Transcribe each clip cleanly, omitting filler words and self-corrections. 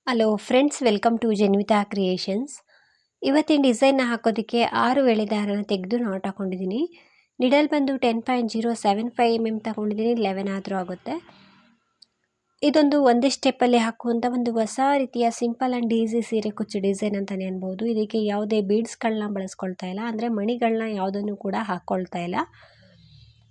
Hello friends, welcome to Janvita creations. ಇವತ್ತಿನ ಡಿಸೈನ್ನ ಹಾಕೋದಕ್ಕೆ 6 ಎಳೆ ದಾರನ ತೆಗೆದು ನಾಟ್ ಹಾಕೊಂಡಿದ್ದೀನಿ. ನಿಡಲ್ ಬಂದು 10.075 ತಗೊಂಡಿದ್ದೀನಿ. 11 ಆದರೂ ಆಗುತ್ತೆ. ಇದೊಂದು ಒಂದೇ ಸ್ಟೆಪ್ಪಲ್ಲಿ ಹಾಕುವಂಥ ಒಂದು ಹೊಸ ರೀತಿಯ ಸಿಂಪಲ್ ಆ್ಯಂಡ್ ಈಸಿ ಸೀರೆ ಕುಚ್ಚು ಡಿಸೈನ್ ಅಂತಲೇ ಅನ್ಬೋದು. ಇದಕ್ಕೆ ಯಾವುದೇ ಬೀಡ್ಸ್ಗಳನ್ನ ಬಳಸ್ಕೊಳ್ತಾ ಇಲ್ಲ, ಅಂದರೆ ಮಣಿಗಳನ್ನ ಯಾವುದನ್ನು ಕೂಡ ಹಾಕ್ಕೊಳ್ತಾ ಇಲ್ಲ.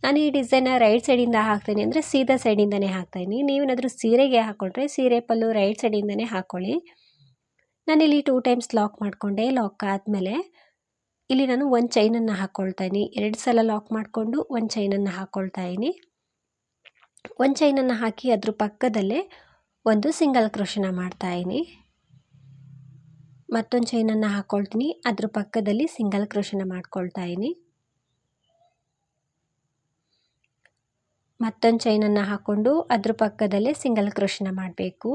ನಾನು ಈ ಡಿಸೈನ್ನ ರೈಟ್ ಸೈಡಿಂದ ಹಾಕ್ತೀನಿ, ಅಂದರೆ ಸೀದಾ ಸೈಡಿಂದನೇ ಹಾಕ್ತಾಯಿದ್ದೀನಿ. ನೀವೇನಾದರೂ ಸೀರೆಗೆ ಹಾಕ್ಕೊಂಡ್ರೆ ಸೀರೆ ಪಲ್ಲು ರೈಟ್ ಸೈಡಿಂದನೇ ಹಾಕ್ಕೊಳ್ಳಿ. ನಾನಿಲ್ಲಿ 2 ಟೈಮ್ಸ್ ಲಾಕ್ ಮಾಡಿಕೊಂಡೆ. ಲಾಕ್ ಆದಮೇಲೆ ಇಲ್ಲಿ ನಾನು ಒಂದು ಚೈನನ್ನು ಹಾಕ್ಕೊಳ್ತಾ ಇದ್ದೀನಿ. 2 ಸಲ ಲಾಕ್ ಮಾಡಿಕೊಂಡು ಒಂದು ಚೈನನ್ನು ಹಾಕ್ಕೊಳ್ತಾ ಇದ್ದೀನಿ. ಒಂದು ಚೈನನ್ನು ಹಾಕಿ ಅದ್ರ ಪಕ್ಕದಲ್ಲೇ ಒಂದು ಸಿಂಗಲ್ ಕ್ರೋಶನ ಮಾಡ್ತಾಯಿದ್ದೀನಿ. ಮತ್ತೊಂದು ಚೈನನ್ನು ಹಾಕ್ಕೊಳ್ತೀನಿ, ಅದ್ರ ಪಕ್ಕದಲ್ಲಿ ಸಿಂಗಲ್ ಕ್ರೋಶನ ಮಾಡ್ಕೊಳ್ತಾ ಇದ್ದೀನಿ. ಮತ್ತೊಂದು ಚೈನನ್ನು ಹಾಕ್ಕೊಂಡು ಅದ್ರ ಪಕ್ಕದಲ್ಲೇ ಸಿಂಗಲ್ ಕ್ರೋಶನ ಮಾಡಬೇಕು.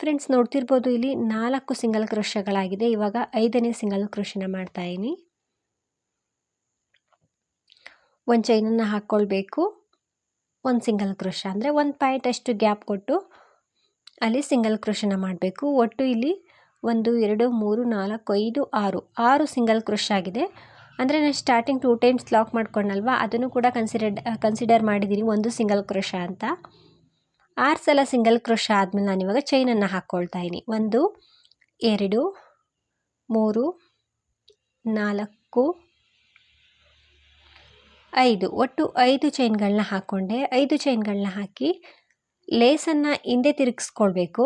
ಫ್ರೆಂಡ್ಸ್, ನೋಡ್ತಿರ್ಬೋದು ಇಲ್ಲಿ 4 ಸಿಂಗಲ್ ಕ್ರೋಶಗಳಾಗಿದೆ. ಇವಾಗ 5ನೇ ಸಿಂಗಲ್ ಕ್ರೋಶನ ಮಾಡ್ತಾಯಿದ್ದೀನಿ. ಒಂದು ಚೈನನ್ನು ಹಾಕ್ಕೊಳ್ಬೇಕು, ಒಂದು ಸಿಂಗಲ್ ಕ್ರೋಶ, ಅಂದರೆ 1 ಪಾಯಿಂಟ್ ಅಷ್ಟು ಗ್ಯಾಪ್ ಕೊಟ್ಟು ಅಲ್ಲಿ ಸಿಂಗಲ್ ಕ್ರೋಶನ ಮಾಡಬೇಕು. ಒಟ್ಟು ಇಲ್ಲಿ 1 2 3 4 5 6 ಸಿಂಗಲ್ ಕ್ರೋಶ ಆಗಿದೆ. ಅಂದರೆ ನಾನು ಸ್ಟಾರ್ಟಿಂಗ್ 2 ಟೈಮ್ಸ್ ಲಾಕ್ ಮಾಡ್ಕೊಂಡಲ್ವಾ, ಅದನ್ನು ಕೂಡ ಕನ್ಸಿಡರ್ ಮಾಡಿದ್ದೀನಿ ಒಂದು ಸಿಂಗಲ್ ಕ್ರೋಶ ಅಂತ. 6 ಸಲ ಸಿಂಗಲ್ ಕ್ರೋಶ ಆದಮೇಲೆ ನಾನಿವಾಗ ಚೈನನ್ನು ಹಾಕ್ಕೊಳ್ತಾ ಇದ್ದೀನಿ. 1 2 3 4 5, ಒಟ್ಟು 5 ಚೈನ್ಗಳನ್ನ ಹಾಕ್ಕೊಂಡೆ. 5 ಚೈನ್ಗಳನ್ನ ಹಾಕಿ ಲೇಸನ್ನು ಹಿಂದೆ ತಿರುಗಿಸ್ಕೊಳ್ಬೇಕು.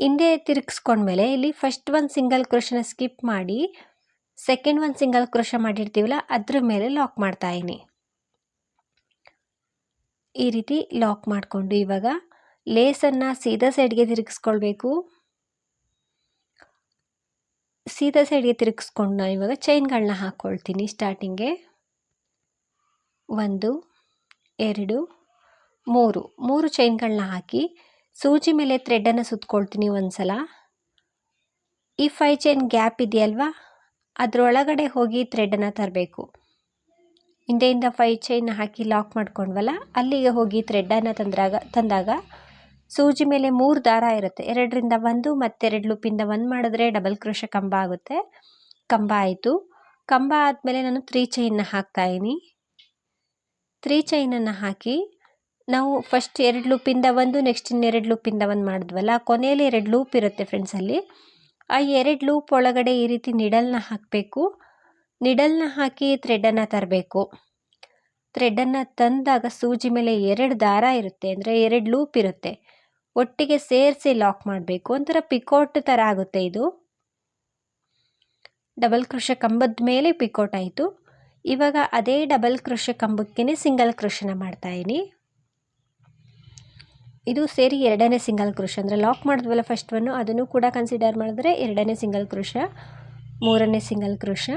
ಹಿಂದೆ ತಿರುಗಿಸ್ಕೊಂಡ್ಮೇಲೆ ಇಲ್ಲಿ ಫಸ್ಟ್ ಒಂದು ಸಿಂಗಲ್ ಕ್ರೋಶನ ಸ್ಕಿಪ್ ಮಾಡಿ ಸೆಕೆಂಡ್ ಒಂದು ಸಿಂಗಲ್ ಕ್ರೋಶ ಮಾಡಿರ್ತೀವಲ್ಲ ಅದ್ರ ಮೇಲೆ ಲಾಕ್ ಮಾಡ್ತಾಯಿದ್ದೀನಿ. ಈ ರೀತಿ ಲಾಕ್ ಮಾಡಿಕೊಂಡು ಇವಾಗ ಲೇಸನ್ನು ಸೀದಾ ಸೈಡ್ಗೆ ತಿರುಗಿಸ್ಕೊಳ್ಬೇಕು. ಸೀದಾ ಸೈಡ್ಗೆ ತಿರುಗಿಸ್ಕೊಂಡು ನಾನು ಇವಾಗ ಚೈನ್ಗಳನ್ನ ಹಾಕ್ಕೊಳ್ತೀನಿ. ಸ್ಟಾರ್ಟಿಂಗ್ಗೆ 1 2 3 ಚೈನ್ಗಳನ್ನ ಹಾಕಿ ಸೂಜಿ ಮೇಲೆ ಥ್ರೆಡನ್ನು ಸುತ್ಕೊಳ್ತೀನಿ ಒಂದು ಸಲ. ಈ 5 ಚೈನ್ ಗ್ಯಾಪ್ ಇದೆಯಲ್ವಾ, ಅದರೊಳಗಡೆ ಹೋಗಿ ಥ್ರೆಡನ್ನು ತರಬೇಕು. ಹಿಂದೆಯಿಂದ 5 ಚೈನ್ ಹಾಕಿ ಲಾಕ್ ಮಾಡ್ಕೊಂಡ್ವಲ್ಲ, ಅಲ್ಲಿಗೆ ಹೋಗಿ ಥ್ರೆಡನ್ನು ತಂದಾಗ ಸೂಜಿ ಮೇಲೆ 3 ದಾರ ಇರುತ್ತೆ. 2ರಿಂದ 1 ಮತ್ತು 2 ಲೂಪಿಂದ 1 ಮಾಡಿದ್ರೆ ಡಬಲ್ ಕ್ರೋಶ ಕಂಬ ಆಗುತ್ತೆ. ಕಂಬ ಆಯಿತು. ಕಂಬ ಆದಮೇಲೆ ನಾನು 3 ಚೈನ್ನ ಹಾಕ್ತಾಯಿದ್ದೀನಿ. 3 ಚೈನನ್ನು ಹಾಕಿ ನಾವು ಫಸ್ಟ್ 2 ಲೂಪಿಂದ 1, ನೆಕ್ಸ್ಟ್ 2 ಲೂಪಿಂದ 1 ಮಾಡಿದ್ವಲ್ಲ, ಕೊನೆಯಲ್ಲಿ 2 ಲೂಪ್ ಇರುತ್ತೆ ಫ್ರೆಂಡ್ಸ್. ಅಲ್ಲಿ ಆ 2 ಲೂಪ್ ಒಳಗಡೆ ಈ ರೀತಿ ನಿಡಲ್ನ ಹಾಕಬೇಕು. ನಿಡಲ್ನ ಹಾಕಿ ಥ್ರೆಡನ್ನು ತರಬೇಕು. ಥ್ರೆಡನ್ನು ತಂದಾಗ ಸೂಜಿ ಮೇಲೆ 2 ದಾರ ಇರುತ್ತೆ, ಅಂದರೆ 2 ಲೂಪ್ ಇರುತ್ತೆ, ಒಟ್ಟಿಗೆ ಸೇರಿಸಿ ಲಾಕ್ ಮಾಡಬೇಕು. ಒಂಥರ ಪಿಕೋಟ್ ಥರ ಆಗುತ್ತೆ. ಇದು ಡಬಲ್ ಕ್ರೋಶ ಕಂಬದ ಮೇಲೆ ಪಿಕೋಟ್ ಆಯಿತು. ಇವಾಗ ಅದೇ ಡಬಲ್ ಕ್ರೋಶ ಕಂಬಕ್ಕೇ ಸಿಂಗಲ್ ಕ್ರೋಶನ ಮಾಡ್ತಾಯಿದ್ದೀನಿ. ಇದು ಸೇರಿ 2ನೇ ಸಿಂಗಲ್ ಕ್ರೋಶ, ಅಂದರೆ ಲಾಕ್ ಮಾಡಿದ್ವಲ್ಲ ಫಸ್ಟ್ ಒನ್ನು, ಅದನ್ನು ಕೂಡ ಕನ್ಸಿಡರ್ ಮಾಡಿದ್ರೆ 2ನೇ ಸಿಂಗಲ್ ಕ್ರೋಶ, 3ನೇ ಸಿಂಗಲ್ ಕ್ರೋಶ,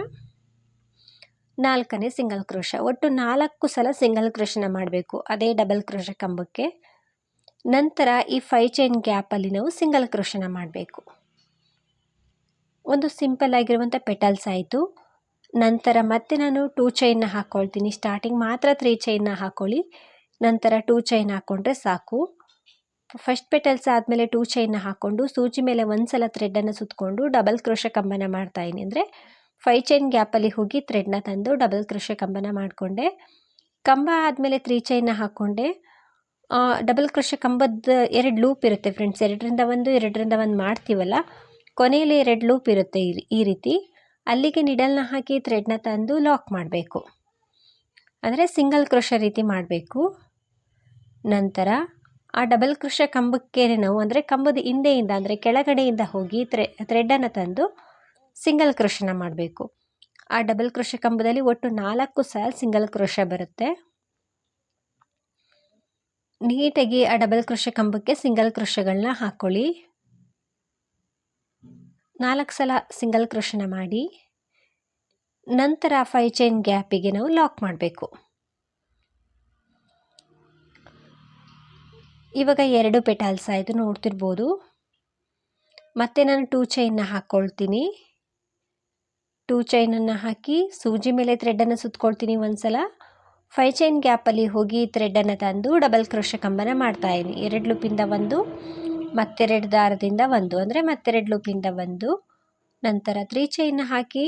4ನೇ ಸಿಂಗಲ್ ಕ್ರೋಶ. ಒಟ್ಟು 4 ಸಲ ಸಿಂಗಲ್ ಕ್ರೋಶನ ಮಾಡಬೇಕು ಅದೇ ಡಬಲ್ ಕ್ರೋಶ ಕಂಬಕ್ಕೆ. ನಂತರ ಈ 5 ಚೈನ್ ಗ್ಯಾಪಲ್ಲಿ ನಾವು ಸಿಂಗಲ್ ಕ್ರೋಶನ ಮಾಡಬೇಕು. ಒಂದು ಸಿಂಪಲ್ ಆಗಿರುವಂಥ ಪೆಟಲ್ಸ್ ಆಯಿತು. ನಂತರ ಮತ್ತೆ ನಾನು 2 ಚೈನ್ನ ಹಾಕ್ಕೊಳ್ತೀನಿ. ಸ್ಟಾರ್ಟಿಂಗ್ ಮಾತ್ರ 3 ಚೈನ್ನ ಹಾಕ್ಕೊಳ್ಳಿ, ನಂತರ 2 ಚೈನ್ ಹಾಕ್ಕೊಂಡ್ರೆ ಸಾಕು. ಫಸ್ಟ್ ಪೆಟಲ್ಸ್ ಆದಮೇಲೆ 2 ಚೈನ್ನ ಹಾಕ್ಕೊಂಡು ಸೂಜಿ ಮೇಲೆ ಒಂದು ಸಲ ಥ್ರೆಡನ್ನು ಸುತ್ತಕೊಂಡು ಡಬಲ್ ಕ್ರೋಶ ಕಂಬನ ಮಾಡ್ತಾಯಿದ್ದೀನಿ. ಅಂದರೆ 5 ಚೈನ್ ಗ್ಯಾಪಲ್ಲಿ ಹೋಗಿ ಥ್ರೆಡ್ನ ತಂದು ಡಬಲ್ ಕ್ರೋಶ ಕಂಬನ ಮಾಡಿಕೊಂಡೆ. ಕಂಬ ಆದಮೇಲೆ 3 ಚೈನ್ನ ಹಾಕ್ಕೊಂಡೆ. ಡಬಲ್ ಕ್ರೋಶ ಕಂಬದ 2 ಲೂಪ್ ಇರುತ್ತೆ ಫ್ರೆಂಡ್ಸ್. 2ರಿಂದ 1 2ರಿಂದ 1 ಮಾಡ್ತೀವಲ್ಲ, ಕೊನೆಯಲ್ಲಿ 2 ಲೂಪ್ ಇರುತ್ತೆ ಈ ರೀತಿ. ಅಲ್ಲಿಗೆ ನಿಡಲ್ನ ಹಾಕಿ ಥ್ರೆಡ್ನ ತಂದು ಲಾಕ್ ಮಾಡಬೇಕು, ಅಂದರೆ ಸಿಂಗಲ್ ಕ್ರೋಶ ರೀತಿ ಮಾಡಬೇಕು. ನಂತರ ಆ ಡಬಲ್ ಕ್ರೋಶ ಕಂಬಕ್ಕೆ ನಾವು, ಅಂದರೆ ಕಂಬದ ಹಿಂದೆಯಿಂದ, ಅಂದರೆ ಕೆಳಗಡೆಯಿಂದ ಹೋಗಿ ಥ್ರೆಡನ್ನು ತಂದು ಸಿಂಗಲ್ ಕ್ರೋಶನ ಮಾಡಬೇಕು. ಆ ಡಬಲ್ ಕ್ರೋಶ ಕಂಬದಲ್ಲಿ ಒಟ್ಟು 4 ಸಲ ಸಿಂಗಲ್ ಕ್ರೋಶ ಬರುತ್ತೆ. ನೀಟಾಗಿ ಆ ಡಬಲ್ ಕ್ರೋಶ ಕಂಬಕ್ಕೆ ಸಿಂಗಲ್ ಕ್ರೋಶಗಳನ್ನ ಹಾಕ್ಕೊಳ್ಳಿ. 4 ಸಲ ಸಿಂಗಲ್ ಕ್ರೋಶನ ಮಾಡಿ ನಂತರ 5 ಚೈನ್ ಗ್ಯಾಪಿಗೆ ನಾವು ಲಾಕ್ ಮಾಡಬೇಕು. ಇವಾಗ 2 ಪೆಟಲ್ಸ್ ಆಯಿತು, ನೋಡ್ತಿರ್ಬೋದು. ಮತ್ತೆ ನಾನು 2 ಚೈನ್ನ ಹಾಕ್ಕೊಳ್ತೀನಿ. 2 ಚೈನನ್ನು ಹಾಕಿ ಸೂಜಿ ಮೇಲೆ ಥ್ರೆಡನ್ನು ಸುತ್ಕೊಳ್ತೀನಿ ಒಂದು ಸಲ. 5 ಚೈನ್ ಗ್ಯಾಪಲ್ಲಿ ಹೋಗಿ ಥ್ರೆಡನ್ನು ತಂದು ಡಬಲ್ ಕ್ರೋಶೆ ಕಂಬನ ಮಾಡ್ತಾಯಿದ್ದೀನಿ. 2 ಲೂಪಿಂದ ಒಂದು, ಮತ್ತೆರಡು ದಾರದಿಂದ ಒಂದು, ಅಂದರೆ ಮತ್ತೆರಡು ಲೂಪಿಂದ ಒಂದು, ನಂತರ 3 ಚೈನ್ ಹಾಕಿ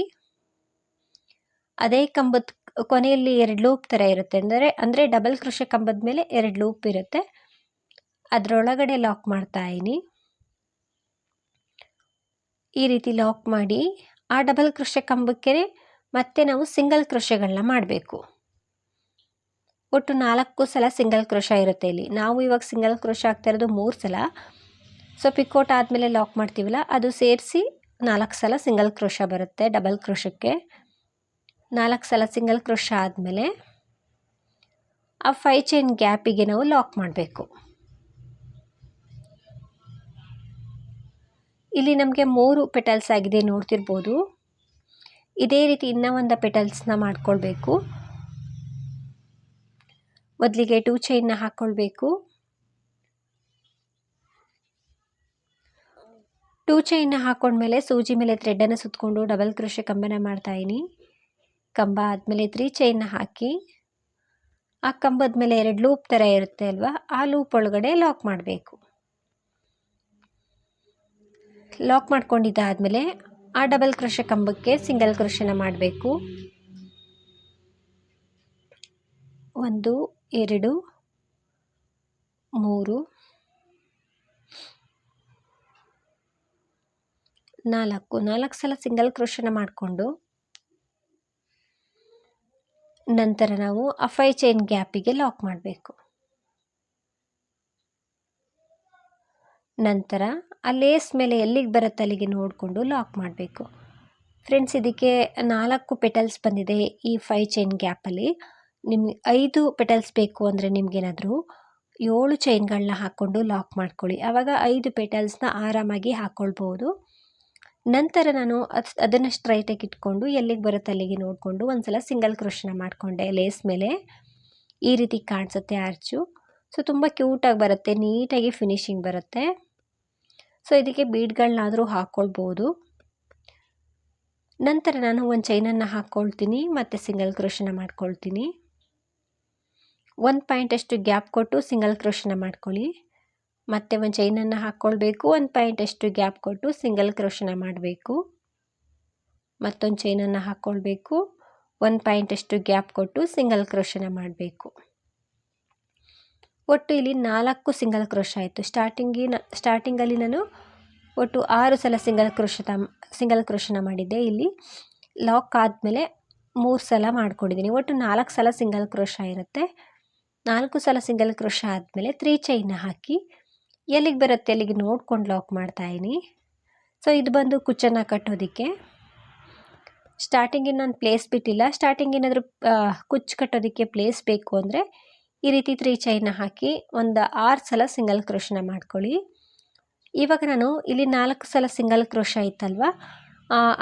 ಅದೇ ಕಂಬದ ಕೊನೆಯಲ್ಲಿ 2 ಲೂಪ್ ಥರ ಇರುತ್ತೆ, ಅಂದರೆ ಡಬಲ್ ಕ್ರೋಶೆ ಕಂಬದ ಮೇಲೆ 2 ಲೂಪ್ ಇರುತ್ತೆ, ಅದರೊಳಗಡೆ ಲಾಕ್ ಮಾಡ್ತಾಯಿದ್ದೀನಿ. ಈ ರೀತಿ ಲಾಕ್ ಮಾಡಿ ಆ ಡಬಲ್ ಕ್ರೋಶೆ ಕಂಬಕ್ಕೆ ಮತ್ತೆ ನಾವು ಸಿಂಗಲ್ ಕ್ರೋಶೆಗಳನ್ನ ಮಾಡಬೇಕು. ಒಟ್ಟು 4 ಸಲ ಸಿಂಗಲ್ ಕ್ರೋಶ ಇರುತ್ತೆ ಇಲ್ಲಿ. ನಾವು ಇವಾಗ ಸಿಂಗಲ್ ಕ್ರೋಶ ಆಗ್ತಾ ಇರೋದು 3 ಸಲ. ಸೊ ಪಿಕೋಟ್ ಆದಮೇಲೆ ಲಾಕ್ ಮಾಡ್ತೀವಲ್ಲ, ಅದು ಸೇರಿಸಿ 4 ಸಲ ಸಿಂಗಲ್ ಕ್ರೋಶ ಬರುತ್ತೆ ಡಬಲ್ ಕ್ರೋಶಕ್ಕೆ. 4 ಸಲ ಸಿಂಗಲ್ ಕ್ರೋಶ ಆದಮೇಲೆ ಆ 5 ಚೈನ್ ಗ್ಯಾಪಿಗೆ ನಾವು ಲಾಕ್ ಮಾಡಬೇಕು. ಇಲ್ಲಿ ನಮಗೆ 3 ಪೆಟಲ್ಸ್ ಆಗಿದೆ ನೋಡ್ತಿರ್ಬೋದು. ಇದೇ ರೀತಿ ಇನ್ನೂ ಒಂದು ಪೆಟಲ್ಸ್ನ ಮಾಡ್ಕೊಳ್ಬೇಕು. ಮೊದಲಿಗೆ 2 ಚೈನ್ನ ಹಾಕ್ಕೊಳ್ಬೇಕು. 2 ಚೈನ್ನ ಹಾಕ್ಕೊಂಡ್ಮೇಲೆ ಸೂಜಿ ಮೇಲೆ ಥ್ರೆಡನ್ನು ಸುತ್ತಕೊಂಡು ಡಬಲ್ ಕ್ರೋಶೆ ಕಂಬನ ಮಾಡ್ತಾಯಿದ್ದೀನಿ. ಕಂಬ ಆದಮೇಲೆ 3 ಚೈನ್ನ ಹಾಕಿ ಆ ಕಂಬದ ಮೇಲೆ 2 ಲೂಪ್ ಥರ ಇರುತ್ತೆ ಅಲ್ವಾ, ಆ ಲೂಪ್ ಒಳಗಡೆ ಲಾಕ್ ಮಾಡಬೇಕು. ಲಾಕ್ ಮಾಡ್ಕೊಂಡಿದ್ದಾದಮೇಲೆ ಆ ಡಬಲ್ ಕ್ರೋಶೆ ಕಂಬಕ್ಕೆ ಸಿಂಗಲ್ ಕ್ರೋಶೆನ ಮಾಡಬೇಕು. 1 2 3 4 ಸಲ ಸಿಂಗಲ್ ಕ್ರೋಶೆನ ಮಾಡಿಕೊಂಡು ನಂತರ ನಾವು ಆ 5 ಚೈನ್ ಗ್ಯಾಪಿಗೆ ಲಾಕ್ ಮಾಡಬೇಕು. ನಂತರ ಆ ಲೇಸ್ ಮೇಲೆ ಎಲ್ಲಿಗೆ ಬರುತ್ತೆ ಅಲ್ಲಿಗೆ ನೋಡಿಕೊಂಡು ಲಾಕ್ ಮಾಡಬೇಕು. ಫ್ರೆಂಡ್ಸ್, ಇದಕ್ಕೆ 4 ಪೆಟಲ್ಸ್ ಬಂದಿದೆ ಈ 5 ಚೈನ್ ಗ್ಯಾಪಲ್ಲಿ. ನಿಮ್ಗೆ 5 ಪೆಟಲ್ಸ್ ಬೇಕು ಅಂದರೆ ನಿಮಗೇನಾದರೂ 7 ಚೈನ್ಗಳನ್ನ ಹಾಕ್ಕೊಂಡು ಲಾಕ್ ಮಾಡ್ಕೊಳ್ಳಿ. ಆವಾಗ 5 ಪೆಟಲ್ಸ್ನ ಆರಾಮಾಗಿ ಹಾಕ್ಕೊಳ್ಬೋದು. ನಂತರ ನಾನು ಅದನ್ನು ಸ್ಟ್ರೈಟಾಗಿ ಇಟ್ಕೊಂಡು ಎಲ್ಲಿಗೆ ಬರುತ್ತೆ ಅಲ್ಲಿಗೆ ನೋಡಿಕೊಂಡು ಒಂದು ಸಲ ಸಿಂಗಲ್ ಕ್ರೋಶನ ಮಾಡಿಕೊಂಡೆ ಲೇಸ್ ಮೇಲೆ. ಈ ರೀತಿ ಕಾಣಿಸುತ್ತೆ ಆರ್ಚು. ಸೊ ತುಂಬ ಕ್ಯೂಟಾಗಿ ಬರುತ್ತೆ, ನೀಟಾಗಿ ಫಿನಿಶಿಂಗ್ ಬರುತ್ತೆ. ಸೊ ಇದಕ್ಕೆ ಬೀಡ್ಗಳನ್ನಾದರೂ ಹಾಕ್ಕೊಳ್ಬೋದು. ನಂತರ ನಾನು ಒಂದು ಚೈನನ್ನು ಹಾಕ್ಕೊಳ್ತೀನಿ ಮತ್ತು ಸಿಂಗಲ್ ಕ್ರೋಶನ ಮಾಡ್ಕೊಳ್ತೀನಿ. 1 ಪಾಯಿಂಟಷ್ಟು ಗ್ಯಾಪ್ ಕೊಟ್ಟು ಸಿಂಗಲ್ ಕ್ರೋಶನ ಮಾಡ್ಕೊಳ್ಳಿ. ಮತ್ತೆ ಒಂದು ಚೈನನ್ನು ಹಾಕ್ಕೊಳ್ಬೇಕು. 1 ಪಾಯಿಂಟಷ್ಟು ಗ್ಯಾಪ್ ಕೊಟ್ಟು ಸಿಂಗಲ್ ಕ್ರೋಶನ ಮಾಡಬೇಕು. ಮತ್ತೊಂದು ಚೈನನ್ನು ಹಾಕ್ಕೊಳ್ಬೇಕು. 1 ಪಾಯಿಂಟಷ್ಟು ಗ್ಯಾಪ್ ಕೊಟ್ಟು ಸಿಂಗಲ್ ಕ್ರೋಶನ ಮಾಡಬೇಕು. ಒಟ್ಟು ಇಲ್ಲಿ 4 ಸಿಂಗಲ್ ಕ್ರೋಶ ಆಯಿತು. ಸ್ಟಾರ್ಟಿಂಗಲ್ಲಿ ನಾನು ಒಟ್ಟು 6 ಸಲ ಸಿಂಗಲ್ ಕ್ರೋಶನ ಮಾಡಿದ್ದೆ. ಇಲ್ಲಿ ಲಾಕ್ ಆದಮೇಲೆ 3 ಸಲ ಮಾಡ್ಕೊಂಡಿದ್ದೀನಿ. ಒಟ್ಟು 4 ಸಲ ಸಿಂಗಲ್ ಕ್ರೋಶ ಇರುತ್ತೆ. 4 ಸಲ ಸಿಂಗಲ್ ಕ್ರೋಶ ಆದಮೇಲೆ 3 ಚೈನ್ನ ಹಾಕಿ ಎಲ್ಲಿಗೆ ಬರುತ್ತೆ ಅಲ್ಲಿಗೆ ನೋಡ್ಕೊಂಡು ಲಾಕ್ ಮಾಡ್ತಾಯಿದ್ದೀನಿ. ಸೊ ಇದು ಬಂದು ಕುಚ್ಚನ್ನು ಕಟ್ಟೋದಕ್ಕೆ. ಸ್ಟಾರ್ಟಿಂಗಿನ ನಾನು ಪ್ಲೇಸ್ ಬಿಟ್ಟಿಲ್ಲ. ಸ್ಟಾರ್ಟಿಂಗ್ ಏನಾದರೂ ಕುಚ್ಚು ಕಟ್ಟೋದಕ್ಕೆ ಪ್ಲೇಸ್ ಬೇಕು ಅಂದರೆ ಈ ರೀತಿ 3 ಚೈನ್ನ ಹಾಕಿ ಒಂದು 6 ಸಲ ಸಿಂಗಲ್ ಕ್ರೋಶನ ಮಾಡ್ಕೊಳ್ಳಿ. ಇವಾಗ ನಾನು ಇಲ್ಲಿ 4 ಸಲ ಸಿಂಗಲ್ ಕ್ರೋಶ ಇತ್ತಲ್ವ,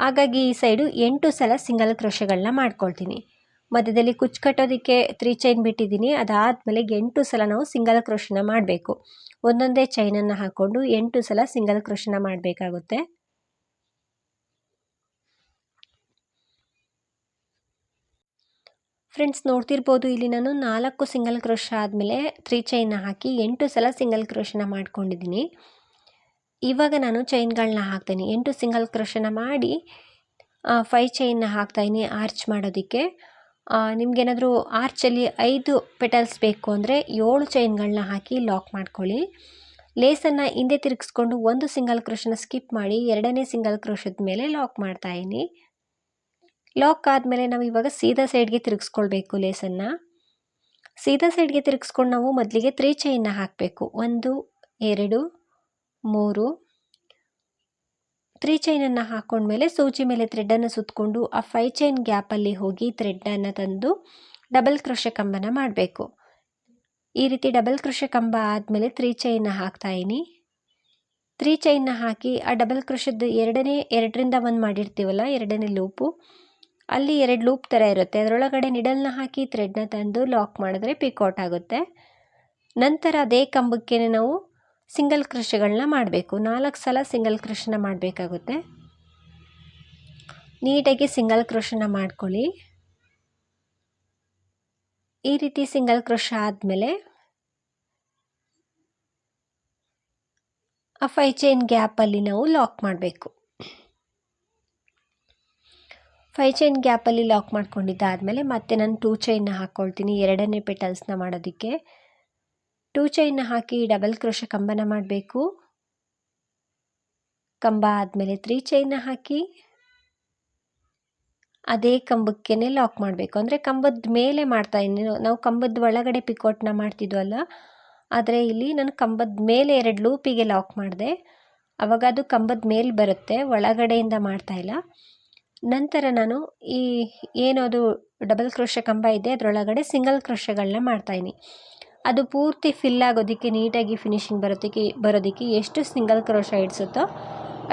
ಹಾಗಾಗಿ ಈ ಸೈಡು 8 ಸಲ ಸಿಂಗಲ್ ಕ್ರೋಶಗಳನ್ನ ಮಾಡ್ಕೊಳ್ತೀನಿ. ಮಧ್ಯದಲ್ಲಿ ಕುಚ್ಚು ಕಟ್ಟೋದಕ್ಕೆ 3 ಚೈನ್ ಬಿಟ್ಟಿದ್ದೀನಿ. ಅದಾದಮೇಲೆ 8 ಸಲ ನಾವು ಸಿಂಗಲ್ ಕ್ರೋಶನ ಮಾಡಬೇಕು. ಒಂದೊಂದೇ ಚೈನನ್ನು ಹಾಕ್ಕೊಂಡು 8 ಸಲ ಸಿಂಗಲ್ ಕ್ರೋಶನ ಮಾಡಬೇಕಾಗುತ್ತೆ. ಫ್ರೆಂಡ್ಸ್, ನೋಡ್ತಿರ್ಬೋದು ಇಲ್ಲಿ ನಾನು 4 ಸಿಂಗಲ್ ಕ್ರೋಶ ಆದಮೇಲೆ 3 ಚೈನ್ನ ಹಾಕಿ 8 ಸಲ ಸಿಂಗಲ್ ಕ್ರೋಶನ ಮಾಡ್ಕೊಂಡಿದ್ದೀನಿ. ಇವಾಗ ನಾನು ಚೈನ್ಗಳನ್ನ ಹಾಕ್ತೀನಿ. 8 ಸಿಂಗಲ್ ಕ್ರೋಶನ ಮಾಡಿ 5 ಚೈನ್ನ ಹಾಕ್ತಾಯಿದ್ದೀನಿ ಆರ್ಚ್ ಮಾಡೋದಕ್ಕೆ. ನಿಮಗೇನಾದರೂ ಆರ್ಚಲ್ಲಿ 5 ಪೆಟಲ್ಸ್ ಬೇಕು ಅಂದರೆ 7 ಚೈನ್ಗಳನ್ನ ಹಾಕಿ ಲಾಕ್ ಮಾಡ್ಕೊಳ್ಳಿ. ಲೇಸನ್ನು ಹಿಂದೆ ತಿರುಗಿಸ್ಕೊಂಡು 1 ಸಿಂಗಲ್ ಕ್ರೋಶನ ಸ್ಕಿಪ್ ಮಾಡಿ 2ನೇ ಸಿಂಗಲ್ ಕ್ರೋಶದ ಮೇಲೆ ಲಾಕ್ ಮಾಡ್ತಾಯಿದ್ದೀನಿ. ಲಾಕ್ ಆದಮೇಲೆ ನಾವು ಇವಾಗ ಸೀದಾ ಸೈಡ್ಗೆ ತಿರುಗಿಸ್ಕೊಳ್ಬೇಕು. ಲೇಸನ್ನು ಸೀದಾ ಸೈಡ್ಗೆ ತಿರುಗಿಸ್ಕೊಂಡು ನಾವು ಮೊದಲಿಗೆ 3 ಚೈನ್ನ ಹಾಕಬೇಕು. 1 2 3 3 ಚೈನನ್ನು ಹಾಕ್ಕೊಂಡ್ಮೇಲೆ ಸೂಜಿ ಮೇಲೆ ಥ್ರೆಡನ್ನು ಸುತ್ತಕೊಂಡು ಆ 5 ಚೈನ್ ಗ್ಯಾಪಲ್ಲಿ ಹೋಗಿ ಥ್ರೆಡನ್ನು ತಂದು ಡಬಲ್ ಕ್ರೋಶೆ ಕಂಬನ ಮಾಡಬೇಕು. ಈ ರೀತಿ ಡಬಲ್ ಕ್ರೋಶೆ ಕಂಬ ಆದಮೇಲೆ 3 ಚೈನ್ನ ಹಾಕ್ತಾಯಿದ್ದೀನಿ. 3 ಚೈನ್ನ ಹಾಕಿ ಆ ಡಬಲ್ ಕ್ರೋಶದ 2ರಿಂದ 1 ಮಾಡಿರ್ತೀವಲ್ಲ, 2ನೇ ಲೂಪು, ಅಲ್ಲಿ 2 ಲೂಪ್ ಥರ ಇರುತ್ತೆ, ಅದರೊಳಗಡೆ ನಿಡಲ್ನ ಹಾಕಿ ಥ್ರೆಡ್ನ ತಂದು ಲಾಕ್ ಮಾಡಿದ್ರೆ ಪಿಕೌಟ್ ಆಗುತ್ತೆ. ನಂತರ ಅದೇ ಕಂಬಕ್ಕೆ ನಾವು ಸಿಂಗಲ್ ಕ್ರೋಶೆಗಳನ್ನ ಮಾಡಬೇಕು. 4 ಸಲ ಸಿಂಗಲ್ ಕ್ರೋಶನ ಮಾಡಬೇಕಾಗುತ್ತೆ. ನೀಟಾಗಿ ಸಿಂಗಲ್ ಕ್ರೋಶನ ಮಾಡ್ಕೊಳ್ಳಿ. ಈ ರೀತಿ ಸಿಂಗಲ್ ಕ್ರೋಶ ಆದಮೇಲೆ ಆ 5 ಚೈನ್ ಗ್ಯಾಪಲ್ಲಿ ನಾವು ಲಾಕ್ ಮಾಡಬೇಕು. 5 ಚೈನ್ ಗ್ಯಾಪಲ್ಲಿ ಲಾಕ್ ಮಾಡ್ಕೊಂಡಿದ್ದಾದಮೇಲೆ ಮತ್ತೆ ನಾನು 2 ಚೈನ್ನ ಹಾಕ್ಕೊಳ್ತೀನಿ ಎರಡನೇ ಪೆಟಲ್ಸ್ನ ಮಾಡೋದಕ್ಕೆ. 2 ಚೈನ್ನ ಹಾಕಿ ಡಬಲ್ ಕ್ರೋಶ ಕಂಬನ ಮಾಡಬೇಕು. ಕಂಬ ಆದಮೇಲೆ 3 ಚೈನ್ನ ಹಾಕಿ ಅದೇ ಕಂಬಕ್ಕೇ ಲಾಕ್ ಮಾಡಬೇಕು. ಅಂದರೆ ಕಂಬದ ಮೇಲೆ ಮಾಡ್ತಾಯಿದ್ದೀನಿ, ನಾವು ಕಂಬದ ಒಳಗಡೆ ಪಿಕೋಟ್ನ ಮಾಡ್ತಿದ್ವಲ್ಲ, ಆದರೆ ಇಲ್ಲಿ ನಾನು ಕಂಬದ ಮೇಲೆ 2 ಲೂಪಿಗೆ ಲಾಕ್ ಮಾಡಿದೆ. ಆವಾಗ ಅದು ಕಂಬದ ಮೇಲೆ ಬರುತ್ತೆ, ಒಳಗಡೆಯಿಂದ ಮಾಡ್ತಾಯಿಲ್ಲ. ನಂತರ ನಾನು ಈ ಏನು ಅದು ಡಬಲ್ ಕ್ರೋಶ ಕಂಬ ಇದೆ ಅದರೊಳಗಡೆ ಸಿಂಗಲ್ ಕ್ರೋಶಗಳನ್ನ ಮಾಡ್ತಾಯಿದ್ದೀನಿ. ಅದು ಪೂರ್ತಿ ಫಿಲ್ ಆಗೋದಕ್ಕೆ, ನೀಟಾಗಿ ಫಿನಿಶಿಂಗ್ ಬರೋದಕ್ಕೆ ಎಷ್ಟು ಸಿಂಗಲ್ ಕ್ರೋಶ ಇಡಿಸುತ್ತೋ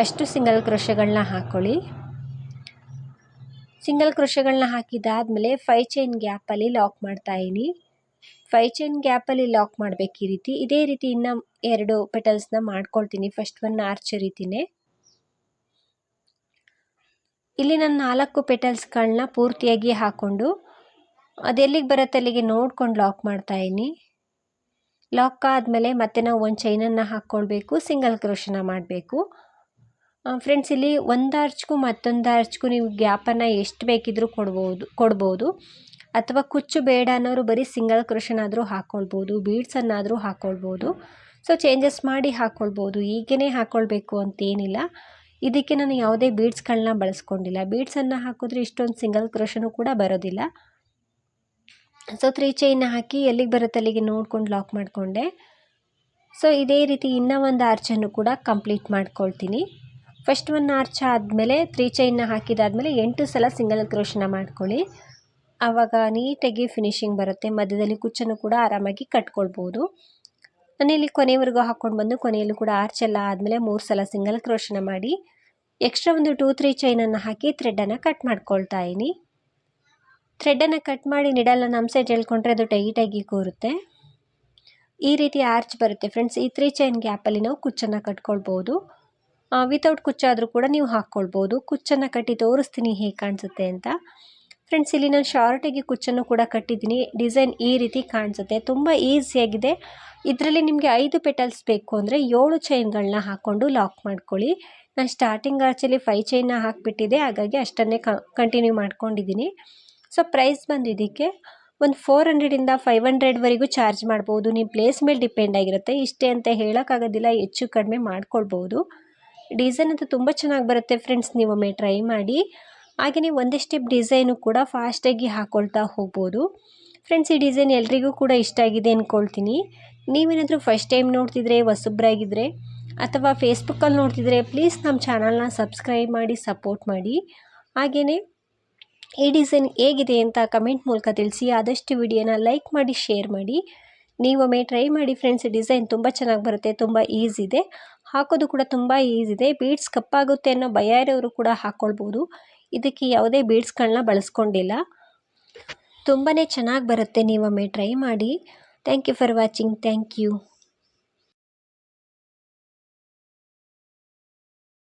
ಅಷ್ಟು ಸಿಂಗಲ್ ಕ್ರೋಶಗಳನ್ನ ಹಾಕ್ಕೊಳ್ಳಿ. ಸಿಂಗಲ್ ಕ್ರೋಶಗಳನ್ನ ಹಾಕಿದ್ದಾದಮೇಲೆ 5 ಚೈನ್ ಗ್ಯಾಪಲ್ಲಿ ಲಾಕ್ ಮಾಡ್ತಾಯಿದ್ದೀನಿ. 5 ಚೈನ್ ಗ್ಯಾಪಲ್ಲಿ ಲಾಕ್ ಮಾಡಬೇಕು ಈ ರೀತಿ. ಇದೇ ರೀತಿ ಇನ್ನು 2 ಪೆಟಲ್ಸ್ನ ಮಾಡ್ಕೊಳ್ತೀನಿ. ಫಸ್ಟ್ ಒನ್ ಆರ್ಚ್ ರೀತಿಯೇ. ಇಲ್ಲಿ ನಾನು 4 ಪೆಟಲ್ಸ್ಗಳನ್ನ ಪೂರ್ತಿಯಾಗಿ ಹಾಕ್ಕೊಂಡು ಅದೆಲ್ಲಿಗೆ ಬರುತ್ತೆ ಅಲ್ಲಿಗೆ ನೋಡ್ಕೊಂಡು ಲಾಕ್ ಮಾಡ್ತಾಯಿದ್ದೀನಿ. ಲಾಕ್ ಆದಮೇಲೆ ಮತ್ತೆ ನಾವು ಒಂದು ಚೈನನ್ನು ಹಾಕ್ಕೊಳ್ಬೇಕು, ಸಿಂಗಲ್ ಕ್ರೋಶನ ಮಾಡಬೇಕು. ಫ್ರೆಂಡ್ಸ್, ಇಲ್ಲಿ ಒಂದು ಆರ್ಚ್ಗೂ ಮತ್ತೊಂದು ಆರ್ಚ್ಗೂ ನೀವು ಗ್ಯಾಪನ್ನು ಎಷ್ಟು ಬೇಕಿದ್ರೂ ಕೊಡ್ಬೋದು. ಅಥವಾ ಕುಚ್ಚು ಬೇಡ ಅನ್ನೋರು ಬರೀ ಸಿಂಗಲ್ ಕ್ರೋಶನಾದರೂ ಹಾಕ್ಕೊಳ್ಬೋದು, ಬೀಡ್ಸನ್ನಾದರೂ ಹಾಕ್ಕೊಳ್ಬೋದು. ಸೊ ಚೇಂಜಸ್ ಮಾಡಿ ಹಾಕ್ಕೊಳ್ಬೋದು, ಹೀಗೇ ಹಾಕ್ಕೊಳ್ಬೇಕು ಅಂತೇನಿಲ್ಲ. ಇದಕ್ಕೆ ನಾನು ಯಾವುದೇ ಬೀಡ್ಸ್ಗಳನ್ನ ಬಳಸ್ಕೊಂಡಿಲ್ಲ. ಬೀಡ್ಸನ್ನು ಹಾಕಿದ್ರೆ ಇಷ್ಟೊಂದು ಸಿಂಗಲ್ ಕ್ರೋಶನೂ ಕೂಡ ಬರೋದಿಲ್ಲ. ಸೊ 3 ಚೈನ್ನ ಹಾಕಿ ಎಲ್ಲಿಗೆ ಬರುತ್ತೆ ಅಲ್ಲಿಗೆ ನೋಡ್ಕೊಂಡು ಲಾಕ್ ಮಾಡಿಕೊಂಡೆ. ಸೊ ಇದೇ ರೀತಿ ಇನ್ನೂ ಒಂದು ಆರ್ಚನ್ನು ಕೂಡ ಕಂಪ್ಲೀಟ್ ಮಾಡ್ಕೊಳ್ತೀನಿ. ಫಸ್ಟ್ ಒನ್ ಆರ್ಚ್ ಆದಮೇಲೆ 3 ಚೈನ್ನ ಹಾಕಿದಾದಮೇಲೆ 8 ಸಲ ಸಿಂಗಲ್ ಕ್ರೋಶನ ಮಾಡ್ಕೊಳ್ಳಿ. ಆವಾಗ ನೀಟಾಗಿ ಫಿನಿಶಿಂಗ್ ಬರುತ್ತೆ. ಮಧ್ಯದಲ್ಲಿ ಕುಚ್ಚನ್ನು ಕೂಡ ಆರಾಮಾಗಿ ಕಟ್ಕೊಳ್ಬೋದು. ನಾನಿಲ್ಲಿ ಕೊನೆವರೆಗೂ ಹಾಕ್ಕೊಂಡು ಬಂದು ಕೊನೆಯಲ್ಲೂ ಕೂಡ ಆರ್ಚ್ ಎಲ್ಲ ಆದಮೇಲೆ 3 ಸಲ ಸಿಂಗಲ್ ಕ್ರೋಶನ ಮಾಡಿ ಎಕ್ಸ್ಟ್ರಾ ಒಂದು 2-3 ಚೈನನ್ನು ಹಾಕಿ ಥ್ರೆಡನ್ನು ಕಟ್ ಮಾಡ್ಕೊಳ್ತಾ ಇದ್ದೀನಿ. ಥ್ರೆಡನ್ನು ಕಟ್ ಮಾಡಿ ನಿಡಲ್ನ ನಮ್ಮ ಸೈಡ್ ಎಳ್ಕೊಂಡ್ರೆ ಅದು ಟೈಟಾಗಿ ಕೂರುತ್ತೆ. ಈ ರೀತಿ ಆರ್ಚ್ ಬರುತ್ತೆ ಫ್ರೆಂಡ್ಸ್. ಈ 3 ಚೈನ್ ಗ್ಯಾಪಲ್ಲಿ ನಾವು ಕುಚ್ಚನ್ನು ಕಟ್ಕೊಳ್ಬೋದು. ವಿತೌಟ್ ಕುಚ್ಚಾದರೂ ಕೂಡ ನೀವು ಹಾಕ್ಕೊಳ್ಬೋದು. ಕುಚ್ಚನ್ನು ಕಟ್ಟಿ ತೋರಿಸ್ತೀನಿ ಹೇಗೆ ಕಾಣಿಸುತ್ತೆ ಅಂತ. ಫ್ರೆಂಡ್ಸ್, ಇಲ್ಲಿ ನಾನು ಶಾರ್ಟಾಗಿ ಕುಚ್ಚನ್ನು ಕೂಡ ಕಟ್ಟಿದ್ದೀನಿ. ಡಿಸೈನ್ ಈ ರೀತಿ ಕಾಣಿಸುತ್ತೆ, ತುಂಬ ಈಸಿಯಾಗಿದೆ. ಇದರಲ್ಲಿ ನಿಮಗೆ 5 ಪೆಟಲ್ಸ್ ಬೇಕು ಅಂದರೆ 7 ಚೈನ್ಗಳನ್ನ ಹಾಕ್ಕೊಂಡು ಲಾಕ್ ಮಾಡ್ಕೊಳ್ಳಿ. ನಾನು ಸ್ಟಾರ್ಟಿಂಗ್ ಆರ್ಚಲ್ಲಿ 5 ಚೈನ್ನ ಹಾಕಿಬಿಟ್ಟಿದೆ, ಹಾಗಾಗಿ ಅಷ್ಟನ್ನೇ ಕಂಟಿನ್ಯೂ ಮಾಡ್ಕೊಂಡಿದ್ದೀನಿ. ಸೊ ಪ್ರೈಸ್ ಬಂದು ಇದಕ್ಕೆ ಒಂದು 400ಇಂದ 500ವರೆಗೂ ಚಾರ್ಜ್ ಮಾಡ್ಬೋದು. ನಿಮ್ಮ ಪ್ಲೇಸ್ ಮೇಲೆ ಡಿಪೆಂಡ್ ಆಗಿರುತ್ತೆ. ಇಷ್ಟೇ ಅಂತ ಹೇಳೋಕ್ಕಾಗೋದಿಲ್ಲ, ಹೆಚ್ಚು ಕಡಿಮೆ ಮಾಡ್ಕೊಳ್ಬೋದು. ಡಿಸೈನ್ ಅಂತೂ ತುಂಬ ಚೆನ್ನಾಗಿ ಬರುತ್ತೆ ಫ್ರೆಂಡ್ಸ್, ನೀವೊಮ್ಮೆ ಟ್ರೈ ಮಾಡಿ. ಹಾಗೆಯೇ ಒಂದೇ ಸ್ಟೆಪ್ ಡಿಸೈನು ಕೂಡ ಫಾಸ್ಟಾಗಿ ಹಾಕ್ಕೊಳ್ತಾ ಹೋಗ್ಬೋದು. ಫ್ರೆಂಡ್ಸ್, ಈ ಡಿಸೈನ್ ಎಲ್ರಿಗೂ ಕೂಡ ಇಷ್ಟ ಆಗಿದೆ ಅಂದ್ಕೊಳ್ತೀನಿ. ನೀವೇನಾದರೂ ಫಸ್ಟ್ ಟೈಮ್ ನೋಡ್ತಿದ್ರೆ, ಹೊಸಬ್ರಾಗಿದ್ದರೆ ಅಥವಾ ಫೇಸ್ಬುಕ್ಕಲ್ಲಿ ನೋಡ್ತಿದ್ರೆ ಪ್ಲೀಸ್ ನಮ್ಮ ಚಾನಲ್ನ ಸಬ್ಸ್ಕ್ರೈಬ್ ಮಾಡಿ ಸಪೋರ್ಟ್ ಮಾಡಿ. ಹಾಗೆಯೇ ಈ ಡಿಸೈನ್ ಹೇಗಿದೆ ಅಂತ ಕಮೆಂಟ್ ಮೂಲಕ ತಿಳಿಸಿ. ಆದಷ್ಟು ವಿಡಿಯೋನ ಲೈಕ್ ಮಾಡಿ, ಶೇರ್ ಮಾಡಿ. ನೀವೊಮ್ಮೆ ಟ್ರೈ ಮಾಡಿ ಫ್ರೆಂಡ್ಸ್. ಡಿಸೈನ್ ತುಂಬ ಚೆನ್ನಾಗಿ ಬರುತ್ತೆ, ತುಂಬ ಈಸಿ ಇದೆ, ಹಾಕೋದು ಕೂಡ ತುಂಬ ಈಸಿ ಇದೆ. ಬೀಡ್ಸ್ ಕಪ್ಪಾಗುತ್ತೆ ಅನ್ನೋ ಭಯ ಇರೋರು ಕೂಡ ಹಾಕ್ಕೊಳ್ಬೋದು. ಇದಕ್ಕೆ ಯಾವುದೇ ಬೀಡ್ಸ್ಗಳನ್ನ ಬಳಸ್ಕೊಂಡಿಲ್ಲ, ತುಂಬಾ ಚೆನ್ನಾಗಿ ಬರುತ್ತೆ. ನೀವೊಮ್ಮೆ ಟ್ರೈ ಮಾಡಿ. Thank you for watching. Thank you.